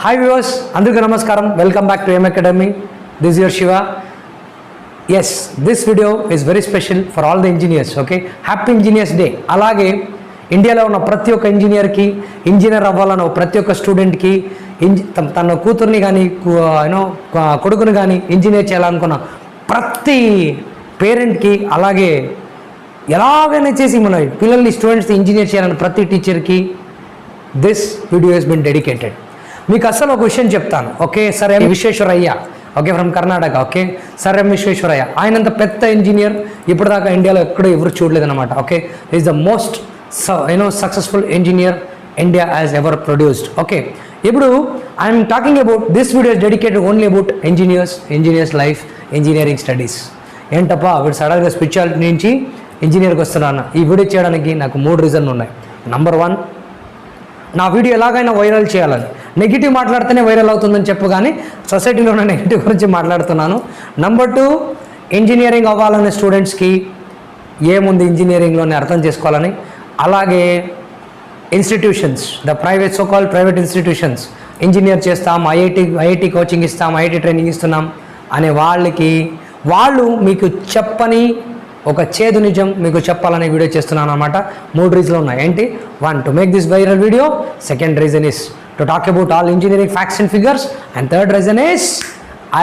Hi viewers, Andrika Namaskaram. Welcome back to M Academy. This is your Shiva. Yes, this video is very special for all the engineers. Okay, Happy Engineers Day. అలాగే ఇండియాలో ఉన్న ప్రతి ఒక్క ఇంజనీర్కి, engineer అవ్వాలన్న ప్రతి ఒక్క స్టూడెంట్కి, తన కూతుర్ని కానీ కొడుకుని కానీ ఇంజనీర్ చేయాలనుకున్న ప్రతి పేరెంట్కి, అలాగే ఎలాగైనా చేసి మన పిల్లల్ని స్టూడెంట్స్ని ఇంజనీర్ చేయాలని ప్రతి టీచర్కి this video has been dedicated. మీకు అసలు ఒక విషయం చెప్తాను. Okay, sir M Visvesvaraya, okay, from Karnataka. Okay, sir M Visvesvaraya ఆయనంత పెద్ద ఇంజనీర్ ఇప్పటిదాకా ఇండియాలో ఎక్కడో ఎవరు చూడలేదన్నమాట. Okay, is the most successful engineer India has ever produced. Okay, ఇప్పుడు I'm talking about this video is dedicated only about engineers life, engineering studies. ఏంటప్పా వీడు సడన్గా స్పెషాలిటీ నుంచి ఇంజనీర్కి వస్తున్నాను. ఈ వీడియో చేయడానికి నాకు 3 రీజన్లు ఉన్నాయి. నంబర్ 1, నా వీడియో ఎలాగైనా వైరల్ చేయాలని. నెగిటివ్ మాట్లాడితేనే వైరల్ అవుతుందని చెప్పు, కానీ సొసైటీలో ఉన్న నెగిటివ్ గురించి మాట్లాడుతున్నాను. నంబర్ 2, ఇంజనీరింగ్ అవ్వాలనే స్టూడెంట్స్కి ఏముంది ఇంజనీరింగ్లోనే అర్థం చేసుకోవాలని. అలాగే institutions, the private so-called private institutions, engineer చేస్తాం, ఐఐటి కోచింగ్ ఇస్తాం, ఐఐటి ట్రైనింగ్ ఇస్తున్నాం అనే వాళ్ళు మీకు చెప్పని ఒక చేదు నిజం మీకు చెప్పాలనే వీడియో చేస్తున్నాను అనమాట. 3 రీజన్లు ఉన్నాయి. ఏంటి? 1, to make this viral video. Second reason is to talk about all engineering facts and figures. And third reason is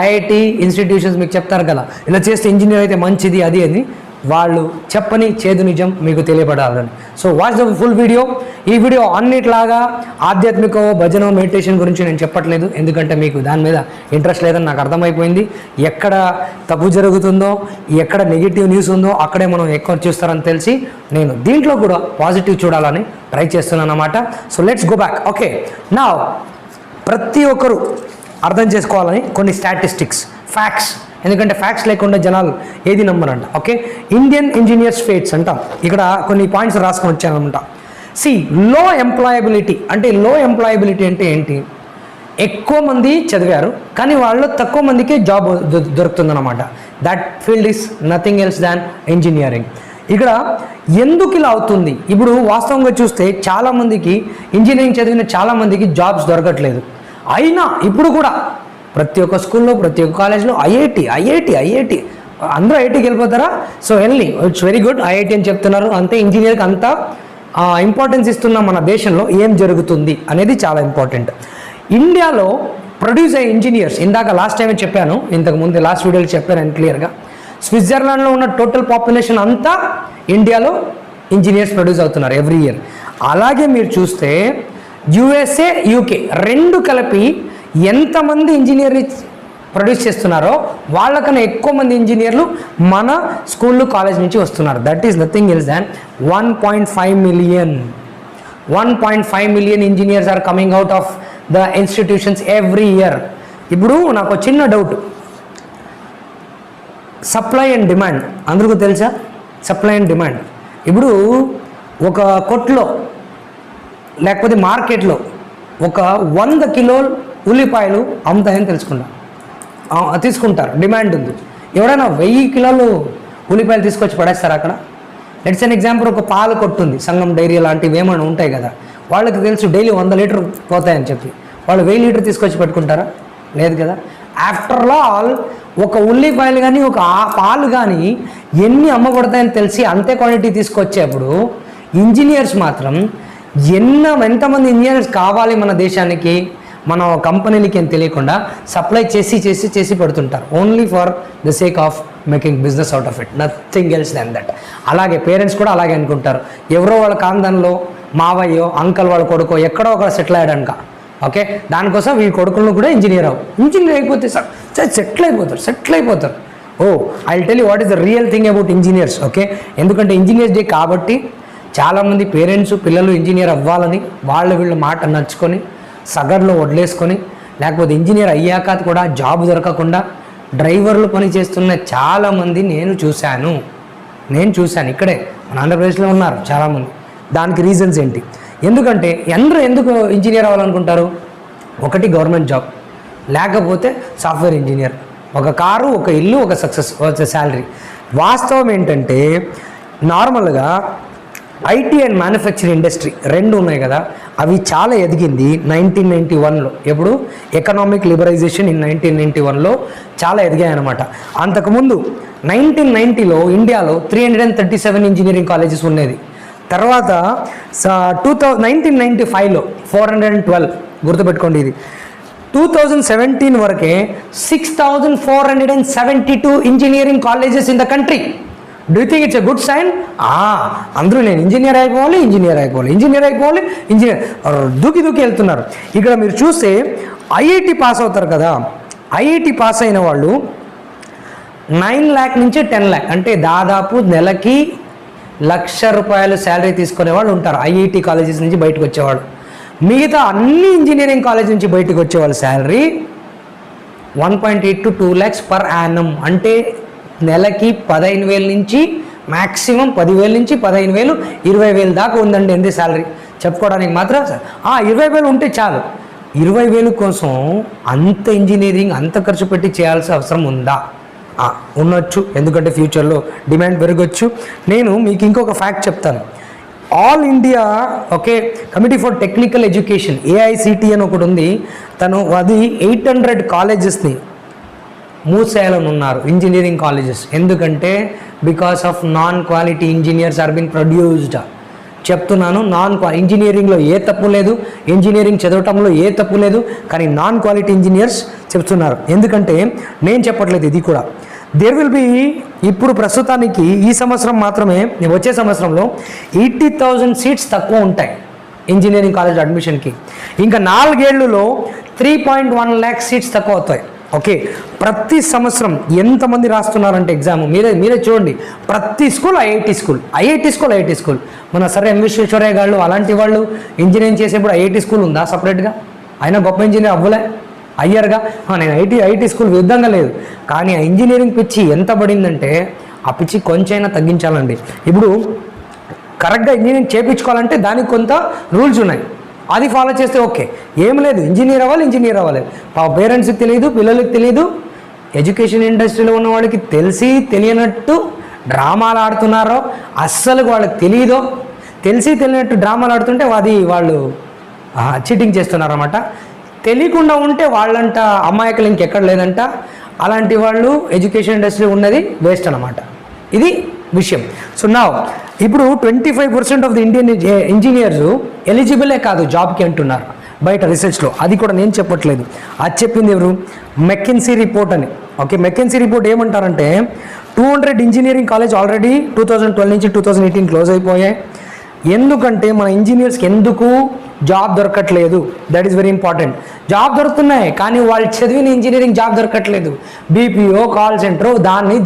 IIT institutions మీకు చెప్తారు కదా, ఇలా చేస్తే ఇంజనీర్ అయితే మంచిది అది అని, వాళ్ళు చెప్పని చేదు నిజం మీకు తెలియబడాలని. So watch the full video. ఈ వీడియో అన్నిట్లాగా ఆధ్యాత్మిక భజన మెడిటేషన్ గురించి నేను చెప్పట్లేదు, ఎందుకంటే మీకు దాని మీద ఇంట్రెస్ట్ లేదని నాకు అర్థమైపోయింది. ఎక్కడ తప్పు జరుగుతుందో, ఎక్కడ నెగిటివ్ న్యూస్ ఉందో అక్కడే మనం ఎక్కువ చూస్తారని తెలిసి నేను దీంట్లో కూడా పాజిటివ్ చూడాలని ట్రై చేస్తున్నాను అన్నమాట. So let's go back. Okay, నా ప్రతి ఒక్కరు అర్థం చేసుకోవాలని కొన్ని స్టాటిస్టిక్స్, ఫ్యాక్ట్స్, ఎందుకంటే ఫ్యాక్ట్స్ లేకుండా జనాలు ఏది నమ్మరంట. ఓకే, ఇండియన్ ఇంజనీర్స్ ఫేట్స్ అంట. ఇక్కడ కొన్ని పాయింట్స్ రాసుకొని వచ్చానమాట. లో ఎంప్లాయబిలిటీ అంటే ఏంటి? ఎక్కువ మంది చదివారు కానీ వాళ్ళు తక్కువ మందికి జాబ్ దొరుకుతుందన్నమాట. That field is nothing else than engineering. ఇక్కడ ఎందుకు ఇలా అవుతుంది? ఇప్పుడు వాస్తవంగా చూస్తే చాలామందికి ఇంజనీరింగ్ చదివిన చాలామందికి జాబ్స్ దొరకట్లేదు. అయినా ఇప్పుడు కూడా ప్రతి ఒక్క స్కూల్లో, ప్రతి ఒక్క కాలేజ్లో ఐఐటి అందరూ ఐఐటికి వెళ్ళిపోతారా? So it's very good, IIT అని చెప్తున్నారు. అంతే, ఇంజనీర్కి అంతా ఇంపార్టెన్స్ ఇస్తున్నాం. మన దేశంలో ఏం జరుగుతుంది అనేది చాలా ఇంపార్టెంట్. ఇండియాలో ప్రొడ్యూస్ అయ్యే ఇంజనీర్స్, ఇందాక లాస్ట్ టైమే చెప్పాను, ఇంతకుముందు లాస్ట్ వీడియోలో చెప్పాను క్లియర్గా, స్విట్జర్లాండ్లో ఉన్న టోటల్ పాపులేషన్ అంతా ఇండియాలో ఇంజనీర్స్ ప్రొడ్యూస్ అవుతున్నారు ఎవ్రీ ఇయర్. అలాగే మీరు చూస్తే యుఎస్ఏ, యూకే రెండు కలిపి ఎంతమంది ఇంజనీర్ని ప్రొడ్యూస్ చేస్తున్నారో వాళ్ళకన్నా ఎక్కువ మంది ఇంజనీర్లు మన స్కూళ్ళు, కాలేజ్ నుంచి వస్తున్నారు. That is nothing else than 1.5 million engineers are coming out of the institutions every year. ఇప్పుడు నాకు చిన్న డౌట్, సప్లై అండ్ డిమాండ్ అందరికీ తెలుసా? Supply and demand. ఇప్పుడు ఒక కొట్లో లేకపోతే మార్కెట్లో ఒక 100 కిలోలు ఉల్లిపాయలు అమ్ముతాయని తీసుకుంటారు, డిమాండ్ ఉంది. ఎవడైనా 1000 కిలోలు ఉల్లిపాయలు తీసుకొచ్చి పడేస్తారు అక్కడ? లెట్స్ ఎన్ ఎగ్జాంపుల్, ఒక పాలు కొట్టుంది, సంగం డైరీ లాంటివి ఏమైనా ఉంటాయి కదా, వాళ్ళకి తెలుసు డైలీ 100 లీటర్ పోతాయని చెప్పి వాళ్ళు 1000 లీటర్ తీసుకొచ్చి పెట్టుకుంటారా? లేదు కదా. ఆఫ్టర్ ఆల్ ఒక ఉల్లిపాయలు కానీ ఒక పాలు కానీ ఎన్ని అమ్మబడతాయని తెలిసి అంతే క్వాంటిటీ తీసుకొచ్చేప్పుడు ఇంజనీర్స్ మాత్రం ఎంతమంది ఇంజనీర్స్ కావాలి మన దేశానికి, మన కంపెనీలకి అని తెలియకుండా సప్లై చేసి పెడుతుంటారు, only for the sake of making business out of it, nothing else than that. అలాగే పేరెంట్స్ కూడా అలాగే అనుకుంటారు. ఎవరో వాళ్ళ కాందంలో మావయ్యో, అంకల్ వాళ్ళ కొడుకో ఎక్కడో ఒక సెటిల్ అయ్యాడనుక, ఓకే, దానికోసం ఈ కొడుకులను కూడా ఇంజనీర్ అయిపోతే సెటిల్ అయిపోతారు. Oh, I will tell you what is the real thing about engineers. Okay, ఎందుకంటే ఇంజనీర్స్ డే కాబట్టి చాలామంది పేరెంట్స్ పిల్లలు ఇంజనీర్ అవ్వాలని వీళ్ళ మాట నచ్చుకొని సగర్లో వదిలేసుకొని, లేకపోతే ఇంజనీర్ అయ్యాక కూడా జాబ్ దొరకకుండా డ్రైవర్లు పని చేస్తున్న చాలామంది నేను చూశాను. ఇక్కడే మన ఆంధ్రప్రదేశ్లో ఉన్నారు చాలామంది. దానికి రీజన్స్ ఏంటి? ఎందుకంటే ఎందుకు ఇంజనీర్ అవ్వాలనుకుంటారు? ఒకటి గవర్నమెంట్ జాబ్, లేకపోతే సాఫ్ట్వేర్ ఇంజనీర్, ఒక కారు, ఒక ఇల్లు, ఒక సక్సెస్, ఒక శాలరీ. వాస్తవం ఏంటంటే నార్మల్గా ఐటీ అండ్ మ్యానుఫ్యాక్చరింగ్ ఇండస్ట్రీ రెండు ఉన్నాయి కదా, అవి చాలా ఎదిగింది 1991లో. ఎప్పుడు ఎకనామిక్ లిబరైజేషన్ ఇన్ 1991లో చాలా ఎదిగాయి అనమాట. అంతకుముందు 1990లో ఇండియాలో 337 ఇంజనీరింగ్ కాలేజెస్ ఉండేది. తర్వాత 1995లో 412, గుర్తుపెట్టుకోండి ఇది. 2017 వరకే 6472 engineering colleges in the country. Do you think it's a good sign? అందరూ నేను ఇంజనీర్ అయిపోవాలి, ఇంజనీర్ దూకి వెళ్తున్నారు. ఇక్కడ మీరు చూస్తే ఐఐటి పాస్ అవుతారు కదా, ఐఐటి పాస్ అయిన వాళ్ళు 9 lakh నుంచి 10 lakh, అంటే దాదాపు నెలకి ₹1,00,000 శాలరీ తీసుకునే వాళ్ళు ఉంటారు ఐఐటి కాలేజెస్ నుంచి బయటకు వచ్చేవాళ్ళు. మిగతా అన్ని ఇంజనీరింగ్ కాలేజ్ నుంచి బయటకు వచ్చేవాళ్ళ salary 1.8 to 2 lakhs per annum, అంటే నెలకి 15,000 నుంచి మ్యాక్సిమం 10,000 నుంచి 15,000, 20,000 దాకా ఉందండి. ఎంత శాలరీ చెప్పుకోవడానికి మాత్రం 20,000 ఉంటే చాలు. 20,000 కోసం అంత ఇంజనీరింగ్ అంత ఖర్చు పెట్టి చేయాల్సిన అవసరం ఉందా? ఉండొచ్చు, ఎందుకంటే ఫ్యూచర్లో డిమాండ్ పెరగచ్చు. నేను మీకు ఇంకొక ఫ్యాక్ట్ చెప్తాను. All India committee for technical education, AICT అని ఒకటి ఉంది. అది 800 కాలేజెస్ని మూసేయాలని ఉన్నారు, ఇంజనీరింగ్ కాలేజెస్. ఎందుకంటే because of non quality engineers are been produced. చెప్తున్నాను, ఇంజనీరింగ్లో ఏ తప్పు లేదు, ఇంజనీరింగ్ చదవటంలో ఏ తప్పు లేదు, కానీ నాన్ క్వాలిటీ ఇంజనీర్స్ చెప్తున్నారు. ఎందుకంటే నేను చెప్పట్లేదు, ఇది కూడా దేర్ విల్ బి. ఇప్పుడు ప్రస్తుతానికి ఈ సంవత్సరం మాత్రమే, వచ్చే సంవత్సరంలో 80,000 సీట్స్ తక్కువ ఉంటాయి ఇంజనీరింగ్ కాలేజ్ అడ్మిషన్కి. ఇంకా 4 ఏళ్లలో 3.1 lakh సీట్స్ తక్కువ అవుతాయి. ప్రతి సంవత్సరం ఎంతమంది రాస్తున్నారంటే ఎగ్జామ్ మీరే చూడండి. ప్రతి స్కూల్ ఐఐటి స్కూల్. మన సరే ఎం విశ్వేశ్వరయ్య గారు అలాంటి వాళ్ళు ఇంజనీరింగ్ చేసేప్పుడు ఐఐటి స్కూల్ ఉందా సపరేట్గా? ఆయన గొప్ప ఇంజనీర్ అయ్యారుగా. నేను ఐఐటి స్కూల్ విరుద్ధంగా లేదు, కానీ ఆ ఇంజనీరింగ్ పిచ్చి ఎంత పడిందంటే ఆ పిచ్చి కొంచెమైనా తగ్గించాలండి. ఇప్పుడు కరెక్ట్గా ఇంజనీరింగ్ చేయించుకోవాలంటే దానికి కొంత రూల్స్ ఉన్నాయి, అది ఫాలో చేస్తే ఓకే. ఏం లేదు, ఇంజనీర్ అవ్వాలి. పేరెంట్స్కి తెలియదు, పిల్లలకి తెలియదు, ఎడ్యుకేషన్ ఇండస్ట్రీలో ఉన్న వాళ్ళకి తెలియనట్టు డ్రామాలు ఆడుతున్నారో, అస్సలు వాళ్ళకి తెలియనట్టు డ్రామాలు ఆడుతుంటే అది వాళ్ళు చీటింగ్ చేస్తున్నారన్నమాట. తెలియకుండా ఉంటే వాళ్ళంట అమాయకులు ఇంకెక్కడ లేదంట. అలాంటి వాళ్ళు ఎడ్యుకేషన్ ఇండస్ట్రీ ఉన్నది వేస్ట్ అన్నమాట. ఇది విషయం. సో నా ఇప్పుడు 25% ఆఫ్ ది ఇండియన్ ఇంజనీర్స్ ఎలిజిబులే కాదు జాబ్కి అంటున్నారు బయట రీసెర్చ్లో. అది కూడా నేను చెప్పట్లేదు, అది చెప్పింది ఎవరు? మెకెన్సీ రిపోర్ట్ అని. మెకెన్సీ రిపోర్ట్ ఏమంటారంటే 200 ఇంజనీరింగ్ కాలేజ్ ఆల్రెడీ 2012 నుంచి 2018 క్లోజ్ అయిపోయాయి. ఎందుకంటే మన ఇంజనీర్స్కి ఎందుకు జాబ్ దొరకట్లేదు? That is very important. Job దొరుకుతున్నాయి, కానీ వాళ్ళు చదివిన ఇంజనీరింగ్ జాబ్ దొరకట్లేదు. బీపీఓ, కాల్ సెంటర్,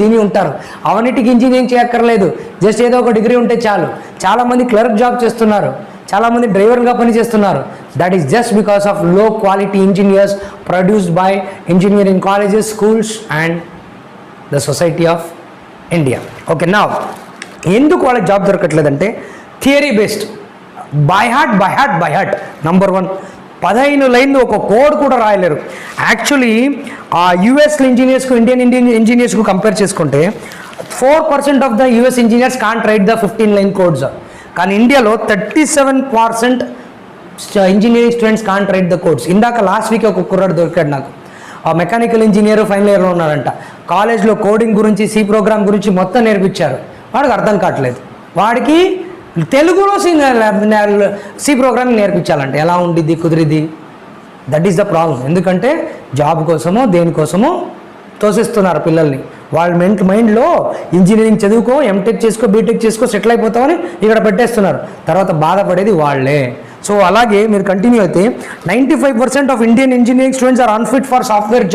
దీని ఉంటారు. అవన్నిటికి ఇంజనీరింగ్ చేయక్కర్లేదు, జస్ట్ ఏదో ఒక డిగ్రీ ఉంటే చాలు. చాలామంది క్లర్క్ జాబ్ చేస్తున్నారు, చాలామంది డ్రైవర్గా పనిచేస్తున్నారు. That is just because of low quality engineers produced by engineering colleges, schools and the society of India. నా ఎందుకు వాళ్ళకి జాబ్ దొరకట్లేదంటే theory based, by heart. Number 1, 15 లైన్లు ఒక కోడ్ కూడా రాయలేరు. యాక్చువల్లీ ఆ యుఎస్ ఇంజనీర్స్కు ఇండియన్ ఇంజనీర్స్కు కంపేర్ చేసుకుంటే 4% of the US engineers can't write the 15-line codes. కానీ ఇండియాలో 37% engineering students can't write the codes. ఇందాక లాస్ట్ వీక్ ఒక కుర్రాడు దొరికాడు నాకు, ఆ మెకానికల్ ఇంజనీర్ ఫైనల్ ఇయర్లో ఉన్నారంట. కాలేజ్లో కోడింగ్ గురించి, సి ప్రోగ్రామ్ గురించి మొత్తం నేర్పించారు. వాడికి అర్థం కావట్లేదు. వాడికి తెలుగులో సి ప్రోగ్రామింగ్ నేర్పించాలంటే ఎలా ఉండిద్ది, కుదిరిద్ది? That is the problem. ఎందుకంటే జాబ్ కోసమో దేనికోసమో తోసిస్తున్నారు పిల్లల్ని. వాళ్ళ మైండ్లో ఇంజనీరింగ్ చదువుకో, ఎంటెక్ చేసుకో, బీటెక్ చేసుకో, సెటిల్ అయిపోతామని ఇక్కడ పెట్టేస్తున్నారు. తర్వాత బాధపడేది వాళ్ళే. సో అలాగే మీరు కంటిన్యూ అయితే 95% of Indian engineering students are unfit for software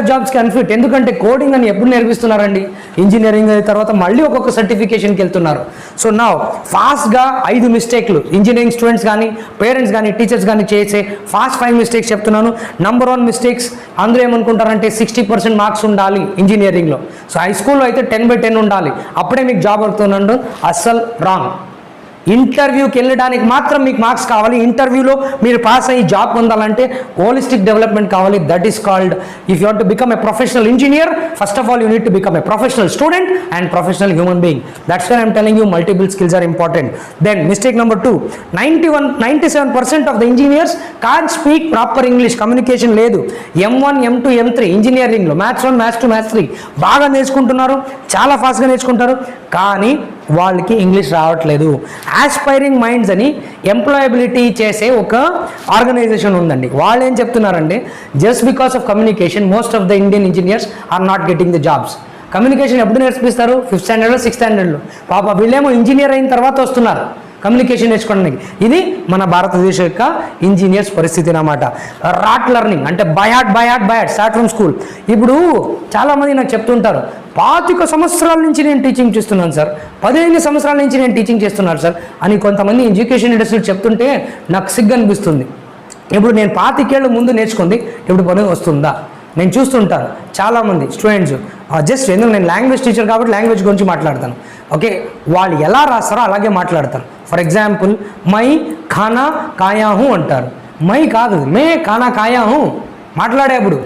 జాబ్స్కి అన్ఫిట్. ఎందుకంటే కోడింగ్ అని ఎప్పుడు నేర్పిస్తున్నారండి? ఇంజనీరింగ్ అయిన తర్వాత మళ్ళీ ఒక్కొక్క సర్టిఫికేషన్కి వెళ్తున్నారు. సో నా ఫాస్ట్గా 5 మిస్టేక్లు ఇంజనీరింగ్ స్టూడెంట్స్ కానీ, పేరెంట్స్ కానీ, టీచర్స్ కానీ చేసే 5 మిస్టేక్స్ చెప్తున్నాను. నంబర్ 1 మిస్టేక్స్, అందరూ ఏమనుకుంటారంటే 60% మార్క్స్ ఉండాలి ఇంజనీరింగ్లో. సో హై స్కూల్లో అయితే 10/10 ఉండాలి, అప్పుడే మీకు జాబ్ వస్తుందండి. అస్సలు రాంగ్. ఇంటర్వ్యూకి వెళ్ళడానికి మాత్రం మీకు మార్క్స్ కావాలి. ఇంటర్వ్యూలో మీరు పాస్ అయ్యి జాబ్ పొందాలంటే హోలిస్టిక్ డెవలప్మెంట్ కావాలి. That is called if you want to become a professional engineer, first of all you need to become a professional student and professional human being. That's why I'm telling you multiple skills are important. Then mistake number 2, 97% of the engineers can't speak proper English. Communication లేదు. M1, M2, M3 ఇంజనీరింగ్లో maths 1, maths 2, maths 3 బాగా నేర్చుకుంటున్నారు, చాలా ఫాస్ట్గా నేర్చుకుంటారు, కానీ వాళ్ళకి English రావట్లేదు. ఆస్పైరింగ్ మైండ్స్ అని ఎంప్లాయబిలిటీ చేసే ఒక ఆర్గనైజేషన్ ఉందండి. వాళ్ళు ఏం చెప్తున్నారంటే just because of communication most of the Indian engineers are not getting the jobs. Communication ఎప్పుడు నేర్పిస్తారు? 5th స్టాండర్డ్లో 6th స్టాండర్డ్లో. పాప వీళ్ళేమో ఇంజనీర్ అయిన తర్వాత వస్తున్నారు కమ్యూనికేషన్ నేర్చుకోవడానికి. ఇది మన భారతదేశం యొక్క ఇంజనీర్స్ పరిస్థితి అన్నమాట. రాట్ లెర్నింగ్ అంటే by heart start from school. ఇప్పుడు చాలామంది నాకు చెప్తుంటారు 25 సంవత్సరాల నుంచి నేను టీచింగ్ చేస్తున్నాను సార్, 15 సంవత్సరాల నుంచి నేను టీచింగ్ చేస్తున్నాను సార్ అని కొంతమంది ఎడ్యుకేషన్ ఇండస్ట్రీ చెప్తుంటే నాకు సిగ్గు అనిపిస్తుంది. ఇప్పుడు నేను 25 ఏళ్ళ ముందు నేర్చుకుంది ఇప్పుడు పని వస్తుందా? నేను చూస్తుంటాను చాలామంది స్టూడెంట్స్ జస్ట్ ఎందుకు నేను లాంగ్వేజ్ టీచర్ కాబట్టి లాంగ్వేజ్ గురించి మాట్లాడతాను. ఓకే, వాళ్ళు ఎలా రాస్తారో అలాగే మాట్లాడతారు. ఫర్ ఎగ్జాంపుల్ మై ఖానా కాయా హూ అంటారు. మై కాదు, మే ఖానా కాయా హూ మాట్లాడేప్పుడు.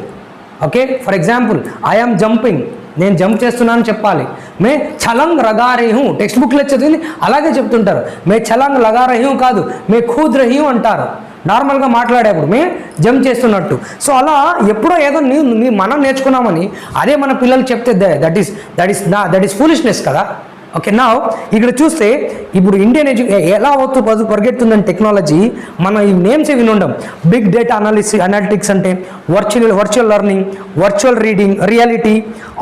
Okay, for example I'm jumping, నేను జంప్ చేస్తున్నాను చెప్పాలి. మే ఛలంగ్ లగా రహీ హూ, టెక్స్ట్ బుక్లో చదివింది అలాగే చెప్తుంటారు. మే ఛలంగ్ లగా రహీ హూ కాదు, మే ఖూద్ రహీ హూ అంటారు నార్మల్గా మాట్లాడేప్పుడు, మే జంప్ చేస్తున్నట్టు. సో అలా ఎప్పుడో ఏదో మనం నేర్చుకున్నామని అదే మన పిల్లలు చెప్తే దట్ ఈస్ ఫూలిష్నెస్ కదా. ఓకే, నా ఇక్కడ చూస్తే ఇప్పుడు ఇండియన్ ఎలా పరిగెడుతుందని టెక్నాలజీ, మన ఈ నేమ్స్ విని ఉండం. బిగ్ డేటా అనలిటిక్స్ అంటే virtual learning, virtual reading, reality,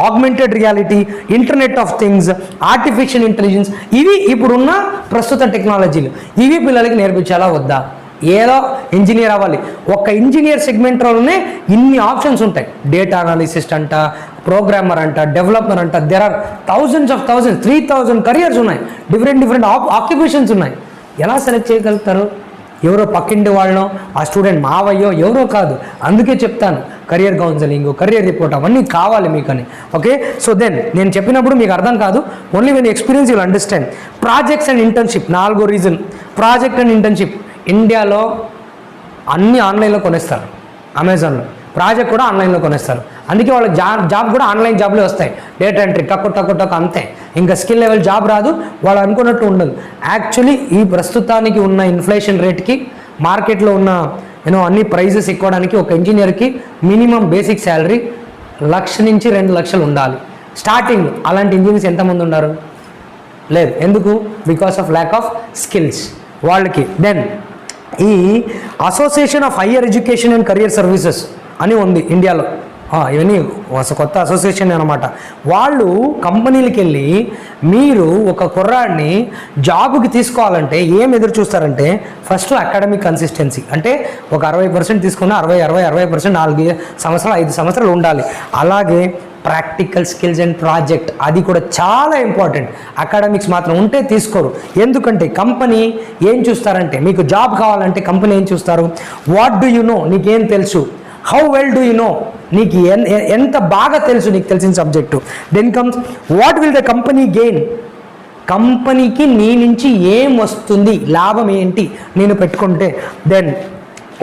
augmented reality, internet of things, artificial intelligence, ఇవి ఇప్పుడున్న ప్రస్తుత టెక్నాలజీలు. ఇవి పిల్లలకి నేర్పించాలా వద్దా? ఏదో ఇంజనీర్ అవ్వాలి, ఒక్క ఇంజనీర్ సెగ్మెంట్లోనే ఇన్ని ఆప్షన్స్ ఉంటాయి. డేటా అనాలిసిస్ట్ అంట, ప్రోగ్రామర్ అంట, డెవలపర్ అంట, దెర్ ఆర్ థౌజండ్స్ 3,000 కరియర్స్ ఉన్నాయి, డిఫరెంట్ ఆక్యుపేషన్స్ ఉన్నాయి. ఎలా సెలెక్ట్ చేయగలుగుతారు? ఎవరో పక్కింటి వాళ్ళనో ఆ స్టూడెంట్ మావయ్యో ఎవరో కాదు. అందుకే చెప్తాను కెరియర్ కౌన్సిలింగ్, కెరియర్ రిపోర్ట్ అవన్నీ కావాలి మీకని. ఓకే, సో దెన్ నేను చెప్పినప్పుడు మీకు అర్థం కాదు, only when experience you'll understand. Projects and internship, 4వ రీజన్ ప్రాజెక్ట్ అండ్ ఇంటర్న్షిప్. ఇండియాలో అన్నీ ఆన్లైన్లో కొనేస్తారు, అమెజాన్లో ప్రాజెక్ట్ కూడా ఆన్లైన్లో కొనేస్తారు. అందుకే వాళ్ళకి జాబ్ కూడా ఆన్లైన్ జాబ్లే వస్తాయి. డేటా ఎంట్రీ టక్కు అంతే, ఇంకా స్కిల్ లెవెల్ జాబ్ రాదు, వాళ్ళు అనుకున్నట్టు ఉండదు. యాక్చువల్లీ ఈ ప్రస్తుతానికి ఉన్న ఇన్ఫ్లేషన్ రేట్కి, మార్కెట్లో ఉన్న అన్ని ప్రైజెస్ ఎక్కువడానికి ఒక ఇంజనీర్కి మినిమం బేసిక్ శాలరీ 1,00,000 నుంచి 2 లక్షలు ఉండాలి స్టార్టింగ్. అలాంటి ఇంజనీర్స్ ఎంతమంది ఉన్నారు? లేదు. ఎందుకు? Because of lack of skills వాళ్ళకి. దెన్ ఈ association of higher education and career services అని ఉంది ఇండియాలో. ఇవన్నీ కొత్త అసోసియేషన్ అనమాట. వాళ్ళు కంపెనీలకి వెళ్ళి మీరు ఒక కుర్రాడిని జాబ్కి తీసుకోవాలంటే ఏం ఎదురు చూస్తారంటే ఫస్ట్ అకాడమిక్ కన్సిస్టెన్సీ, అంటే ఒక 60% తీసుకున్న 60% 4 సంవత్సరాలు 5 సంవత్సరాలు ఉండాలి. అలాగే ప్రాక్టికల్ స్కిల్స్ అండ్ ప్రాజెక్ట్, అది కూడా చాలా ఇంపార్టెంట్. అకాడమిక్స్ మాత్రం ఉంటే తీసుకోరు. ఎందుకంటే కంపెనీ ఏం చూస్తారంటే, మీకు జాబ్ కావాలంటే కంపెనీ ఏం చూస్తారు? వాట్ డూ యు నో, నీకేం తెలుసు? How well do you know, నీకు ఎంత బాగా తెలుసు, నీకు తెలిసిన subject. Then comes what will the company gain, కంపెనీకి నీ నుంచి ఏం వస్తుంది, లాభం ఏంటి నేను పెట్టుకుంటే. దెన్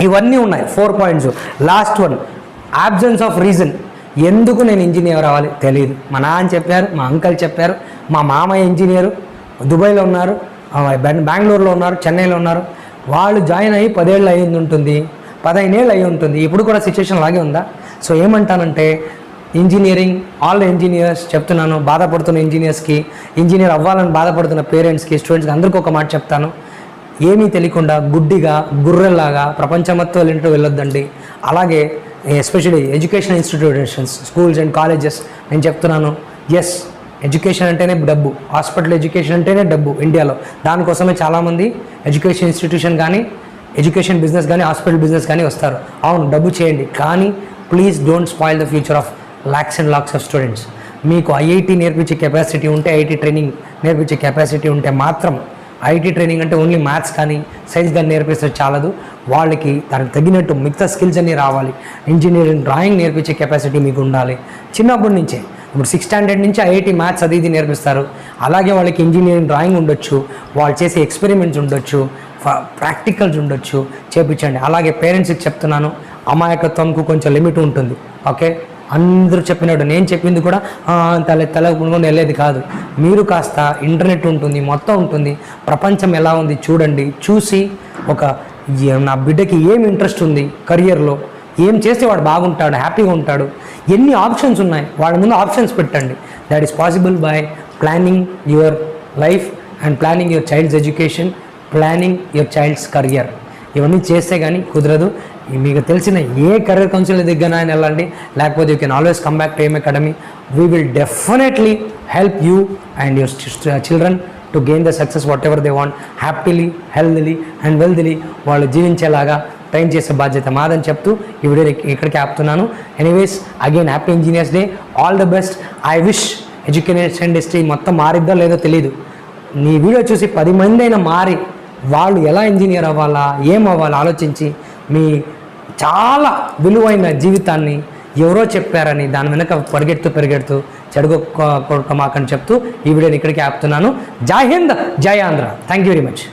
ఇవన్నీ ఉన్నాయి 4 points. Last one absence of reason. ఎందుకు నేను ఇంజనీర్ అవ్వాలి తెలియదు, మా నాన్న చెప్పారు, మా అంకల్ చెప్పారు, మా మామయ్య ఇంజనీరు దుబాయ్లో ఉన్నారు, బెంగళూరులో ఉన్నారు, చెన్నైలో ఉన్నారు. వాళ్ళు జాయిన్ అయ్యి 10 ఏళ్ళు అయ్యింది ఉంటుంది, 15 ఏళ్ళు అయ్యి ఉంటుంది. ఇప్పుడు కూడా సిచ్యువేషన్ అలాగే ఉందా? సో ఏమంటానంటే ఇంజనీరింగ్, ఆల్ ఇంజనీర్స్ చెప్తున్నాను, బాధపడుతున్న ఇంజనీర్స్కి, ఇంజనీర్ అవ్వాలని బాధపడుతున్న పేరెంట్స్కి, స్టూడెంట్స్కి అందరికీ ఒక మాట చెప్తాను. ఏమీ తెలియకుండా గుడ్డిగా గుర్రెల్లాగా ప్రపంచం మొత్తం వెళ్ళొద్దండి. అలాగే especially education institutions, schools and colleges నేను చెప్తున్నాను, ఎస్ ఎడ్యుకేషన్ అంటేనే డబ్బు, హాస్పిటల్ ఎడ్యుకేషన్ అంటేనే డబ్బు ఇండియాలో. దానికోసమే చాలామంది ఎడ్యుకేషన్ ఇన్స్టిట్యూషన్ కానీ, ఎడ్యుకేషన్ బిజినెస్ కానీ, హాస్పిటల్ బిజినెస్ కానీ వస్తారు. అవును, డబ్బు చేయండి, కానీ please don't spoil the future of lakhs and lakhs of students. మీకు ఐఐటి నేర్పించే కెపాసిటీ ఉంటే, ఐఐటి ట్రైనింగ్ నేర్పించే కెపాసిటీ ఉంటే మాత్రం, ఐఐటి ట్రైనింగ్ అంటే ఓన్లీ మ్యాథ్స్ కానీ సైన్స్ కానీ నేర్పిస్తే చాలదు, వాళ్ళకి దానికి తగినట్టు మిగతా స్కిల్స్ అన్నీ రావాలి. ఇంజనీరింగ్, డ్రాయింగ్ నేర్పించే కెపాసిటీ మీకు ఉండాలి చిన్నప్పటి నుంచే. ఇప్పుడు 6th స్టాండర్డ్ నుంచి ఐఐటి మ్యాథ్స్ అది ఇది నేర్పిస్తారు. అలాగే వాళ్ళకి ఇంజనీరింగ్ డ్రాయింగ్ ఉండొచ్చు, వాళ్ళు చేసే ఎక్స్పెరిమెంట్స్ ఉండొచ్చు, ప్రాక్టికల్స్ ఉండొచ్చు, చేపించండి. అలాగే పేరెంట్స్కి చెప్తున్నాను, అమాయకత్వంకు కొంచెం లిమిట్ ఉంటుంది. ఓకే, అందరూ చెప్పినట్టు నేను చెప్పింది కూడా తలకుండా వెళ్ళేది కాదు. మీరు కాస్త ఇంటర్నెట్ ఉంటుంది, మొత్తం ఉంటుంది, ప్రపంచం ఎలా ఉంది చూడండి. చూసి నా బిడ్డకి ఏం ఇంట్రెస్ట్ ఉంది, కెరియర్లో ఏం చేస్తే వాడు బాగుంటాడు, హ్యాపీగా ఉంటాడు, ఎన్ని ఆప్షన్స్ ఉన్నాయి, వాళ్ళ ముందు ఆప్షన్స్ పెట్టండి. That is possible by planning your life and planning your child's education, planning your child's career. ఇవన్నీ చేస్తే కానీ కుదరదు. మీకు తెలిసిన ఏ కెరీర్ కౌన్సిల్ దగ్గర ఆయన వెళ్ళండి, లేకపోతే you can always come back to AM Academy. We will definitely help you and your children to gain the success whatever they want, happily, healthily and wealthily వాళ్ళు జీవించేలాగా ట్రైన్ చేసే బాధ్యత మాదని చెప్తూ ఈ వీడియో ఇక్కడికి ఆపుతున్నాను. Anyways, again happy engineers day, all the best. I wish education industry మొత్తం మారిద్దో లేదో తెలియదు. నీ వీడియో చూసి 10 మంది అయినా మారి వాళ్ళు ఎలా ఇంజనీర్ అవ్వాలా, ఏం అవ్వాలా ఆలోచించి మీ చాలా విలువైన జీవితాన్ని ఎవరో చెప్పారని దాని వెనక పరిగెడుతూ చెడుగొట్టుకోమాకని చెప్తూ ఈ వీడియోని ఇక్కడికి ఆపుతున్నాను. జై హింద్, జై Andhra. Thank you very much.